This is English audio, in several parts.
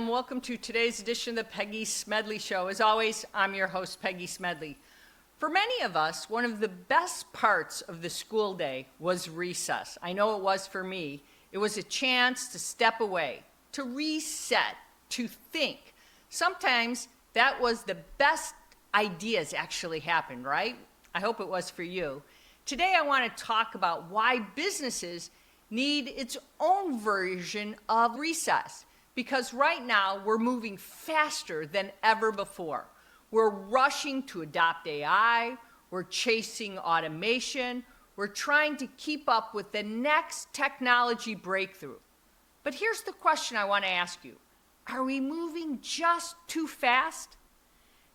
Welcome to today's edition of the Peggy Smedley Show. As always, I'm your host, Peggy Smedley. For many of us, one of the best parts of the school day was recess. I know it was for me. It was a chance to step away, to reset, to think. Sometimes that was the best ideas actually happened, right? I hope it was for you. Today I want to talk about why businesses need its own version of recess. Because right now, we're moving faster than ever before. We're rushing to adopt AI, we're chasing automation, we're trying to keep up with the next technology breakthrough. But here's the question I want to ask you. Are we moving just too fast?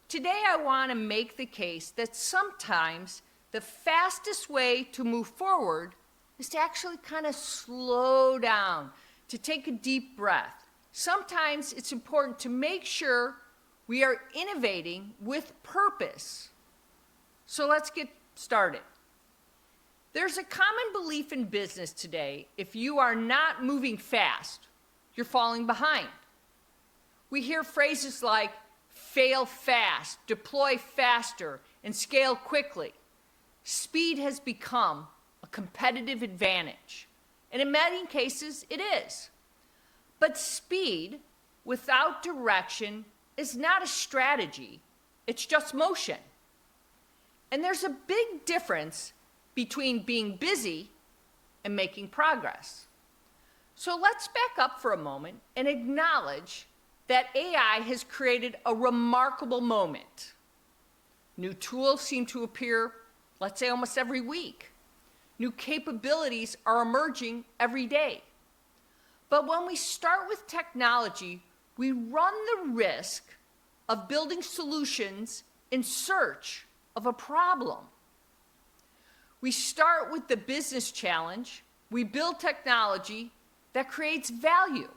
Today, I want to make the case that sometimes the fastest way to move forward is to actually kind of slow down, to take a deep breath. Sometimes it's important to make sure we are innovating with purpose. So let's get started. There's a common belief in business today, if you are not moving fast, you're falling behind. We hear phrases like fail fast, deploy faster, and scale quickly. Speed has become a competitive advantage, and in many cases it is. But speed without direction is not a strategy, it's just motion. And there's a big difference between being busy and making progress. So let's back up for a moment and acknowledge that AI has created a remarkable moment. New tools seem to appear, let's say, almost every week. New capabilities are emerging every day. But when we start with technology, we run the risk of building solutions in search of a problem. We start with the business challenge, we build technology that creates value.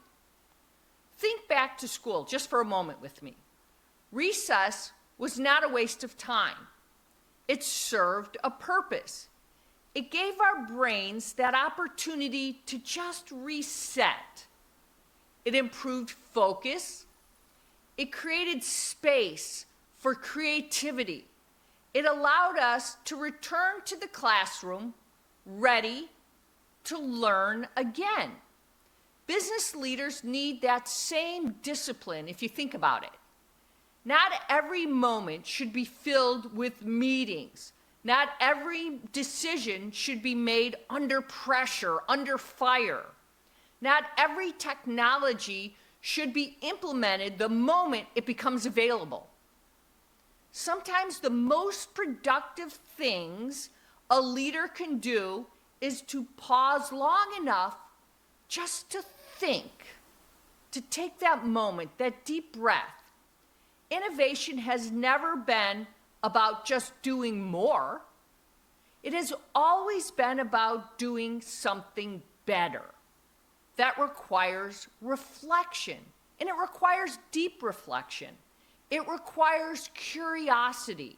Think back to school just for a moment with me. Recess was not a waste of time. It served a purpose. It gave our brains that opportunity to just reset. It improved focus. It created space for creativity. It allowed us to return to the classroom ready to learn again. Business leaders need that same discipline if you think about it. Not every moment should be filled with meetings. Not every decision should be made under pressure, under fire. Not every technology should be implemented the moment it becomes available. Sometimes the most productive things a leader can do is to pause long enough just to think, to take that moment, that deep breath. Innovation has never been about just doing more. It has always been about doing something better. That requires reflection, and it requires deep reflection. It requires curiosity.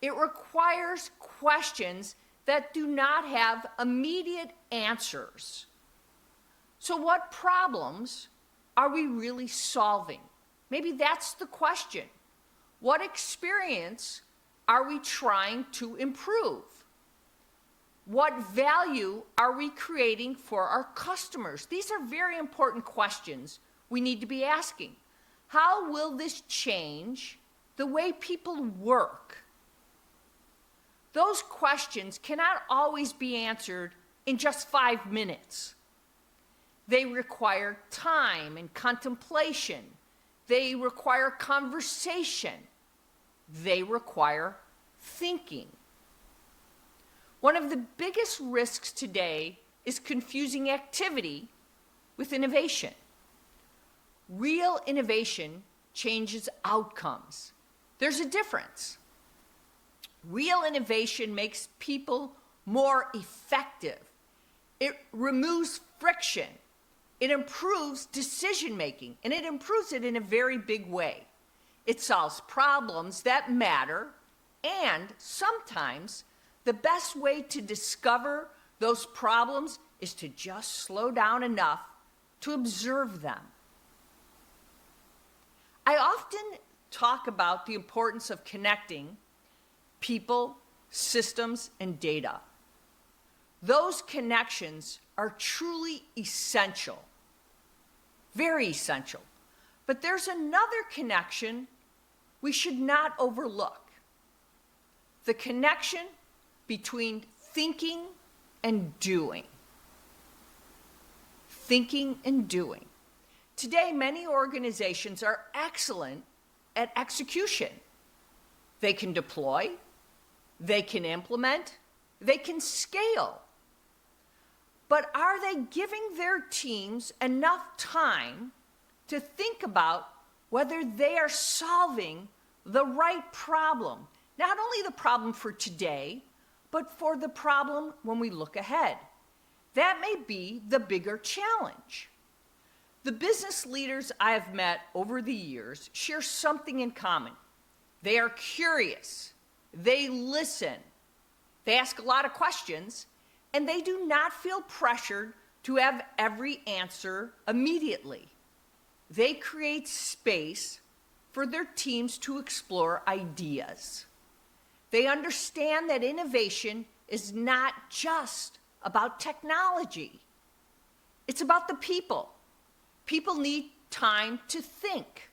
It requires questions that do not have immediate answers. So what problems are we really solving? Maybe that's the question. What experience are we trying to improve? What value are we creating for our customers? These are very important questions we need to be asking. How will this change the way people work? Those questions cannot always be answered in just 5 minutes. They require time and contemplation. They require conversation. They require thinking. One of the biggest risks today is confusing activity with innovation. Real innovation changes outcomes. There's a difference. Real innovation makes people more effective. It removes friction. It improves decision-making, and it improves it in a very big way. It solves problems that matter, and sometimes the best way to discover those problems is to just slow down enough to observe them. I often talk about the importance of connecting people, systems, and data. Those connections are truly essential, very essential. But there's another connection we should not overlook. The connection between thinking and doing. Thinking and doing. Today, many organizations are excellent at execution. They can deploy, they can implement, they can scale. But are they giving their teams enough time to think about whether they are solving the right problem? Not only the problem for today, but for the problem when we look ahead. That may be the bigger challenge. The business leaders I have met over the years share something in common. They are curious, they listen, they ask a lot of questions, and they do not feel pressured to have every answer immediately. They create space for their teams to explore ideas. They understand that innovation is not just about technology. It's about the people. People need time to think.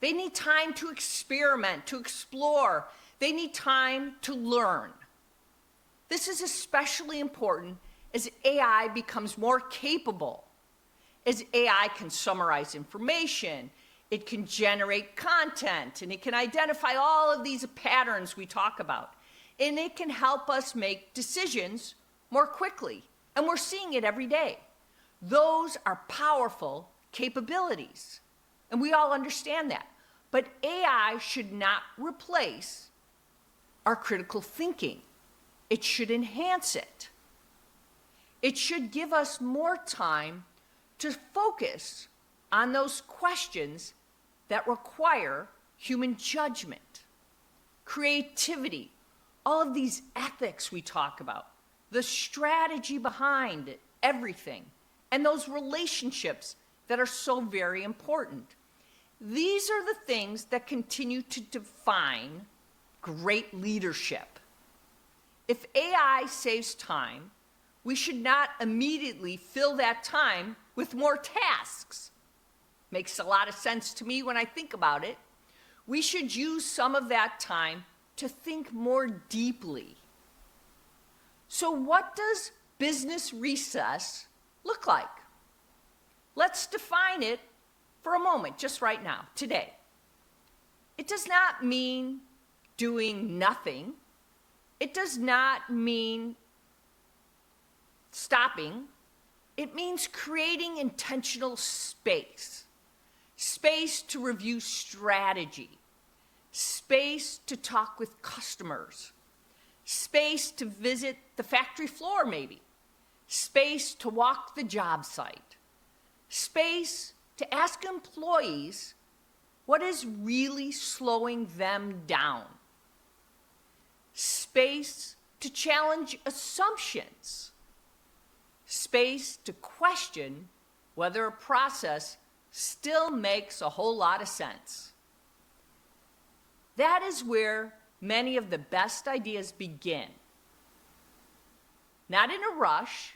They need time to experiment, to explore. They need time to learn. This is especially important as AI becomes more capable. As AI can summarize information, it can generate content, and it can identify all of these patterns we talk about. And it can help us make decisions more quickly. And we're seeing it every day. Those are powerful capabilities. And we all understand that. But AI should not replace our critical thinking. It should enhance it. It should give us more time to focus on those questions that require human judgment, creativity, all of these ethics we talk about, the strategy behind everything, and those relationships that are so very important. These are the things that continue to define great leadership. If AI saves time, we should not immediately fill that time with more tasks. Makes a lot of sense to me when I think about it. We should use some of that time to think more deeply. So what does business recess look like? Let's define it for a moment, just right now, today. It does not mean doing nothing. It does not mean stopping. It means creating intentional space. Space to review strategy. Space to talk with customers. Space to visit the factory floor, maybe. Space to walk the job site. Space to ask employees what is really slowing them down. Space to challenge assumptions. Space to question whether a process still makes a whole lot of sense. That is where many of the best ideas begin. Not in a rush,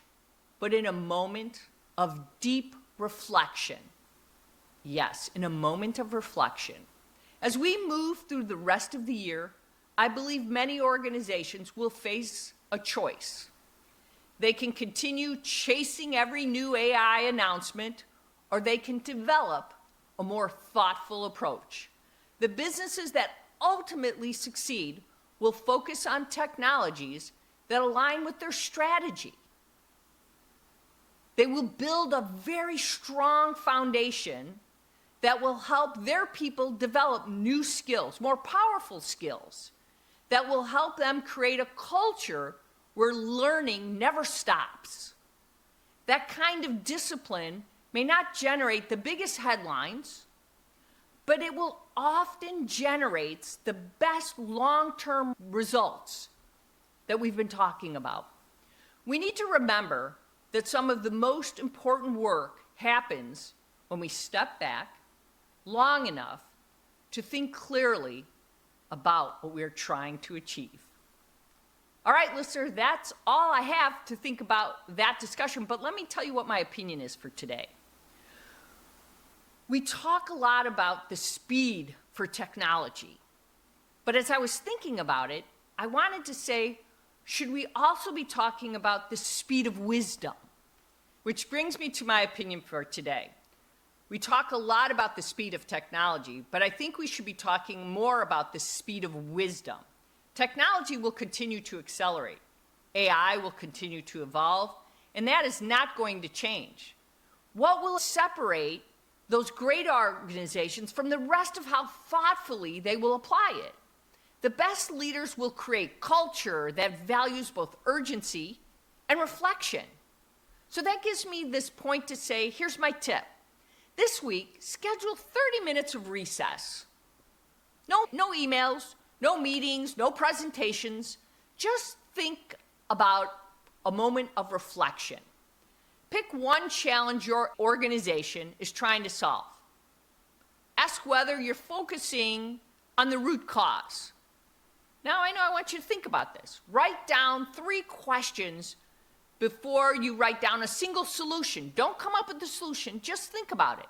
but in a moment of deep reflection. Yes, in a moment of reflection. As we move through the rest of the year, I believe many organizations will face a choice. They can continue chasing every new AI announcement, or they can develop a more thoughtful approach. The businesses that ultimately succeed will focus on technologies that align with their strategy. They will build a very strong foundation that will help their people develop new skills, more powerful skills, that will help them create a culture where learning never stops. That kind of discipline may not generate the biggest headlines, but it will often generate the best long-term results that we've been talking about. We need to remember that some of the most important work happens when we step back, long enough to think clearly about what we're trying to achieve. All right, listener, that's all I have to think about that discussion, but let me tell you what my opinion is for today. We talk a lot about the speed for technology, but as I was thinking about it, I wanted to say, should we also be talking about the speed of wisdom? Which brings me to my opinion for today. We talk a lot about the speed of technology, but I think we should be talking more about the speed of wisdom. Technology will continue to accelerate. AI will continue to evolve, and that is not going to change. What will separate those great organizations from the rest of how thoughtfully they will apply it? The best leaders will create culture that values both urgency and reflection. So that gives me this point to say, here's my tip. This week, schedule 30 minutes of recess. No emails, no meetings, no presentations. Just think about a moment of reflection. Pick one challenge your organization is trying to solve. Ask whether you're focusing on the root cause. Now, I want you to think about this. Write down 3 questions before you write down a single solution. Don't come up with the solution, just think about it.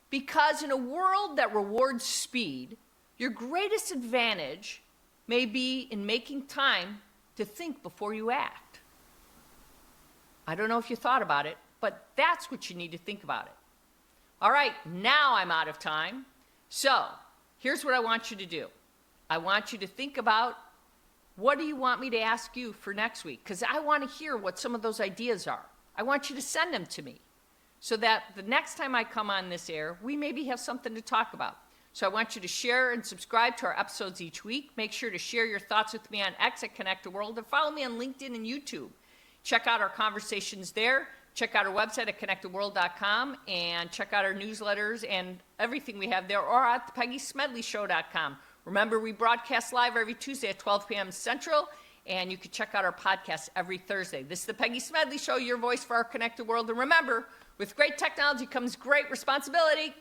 Because in a world that rewards speed, your greatest advantage may be in making time to think before you act. I don't know if you thought about it, but that's what you need to think about it. All right, now I'm out of time. So here's what I want you to do. I want you to think about, what do you want me to ask you for next week? Because I want to hear what some of those ideas are. I want you to send them to me so that the next time I come on this air, we maybe have something to talk about. So I want you to share and subscribe to our episodes each week. Make sure to share your thoughts with me on X at Connect the World, and follow me on LinkedIn and YouTube. Check out our conversations there. Check out our website at connecttheworld.com, and check out our newsletters and everything we have there, or at PeggySmedleyShow.com. Remember, we broadcast live every Tuesday at 12 p.m. Central, and you can check out our podcast every Thursday. This is the Peggy Smedley Show, your voice for our connected world. And remember, with great technology comes great responsibility.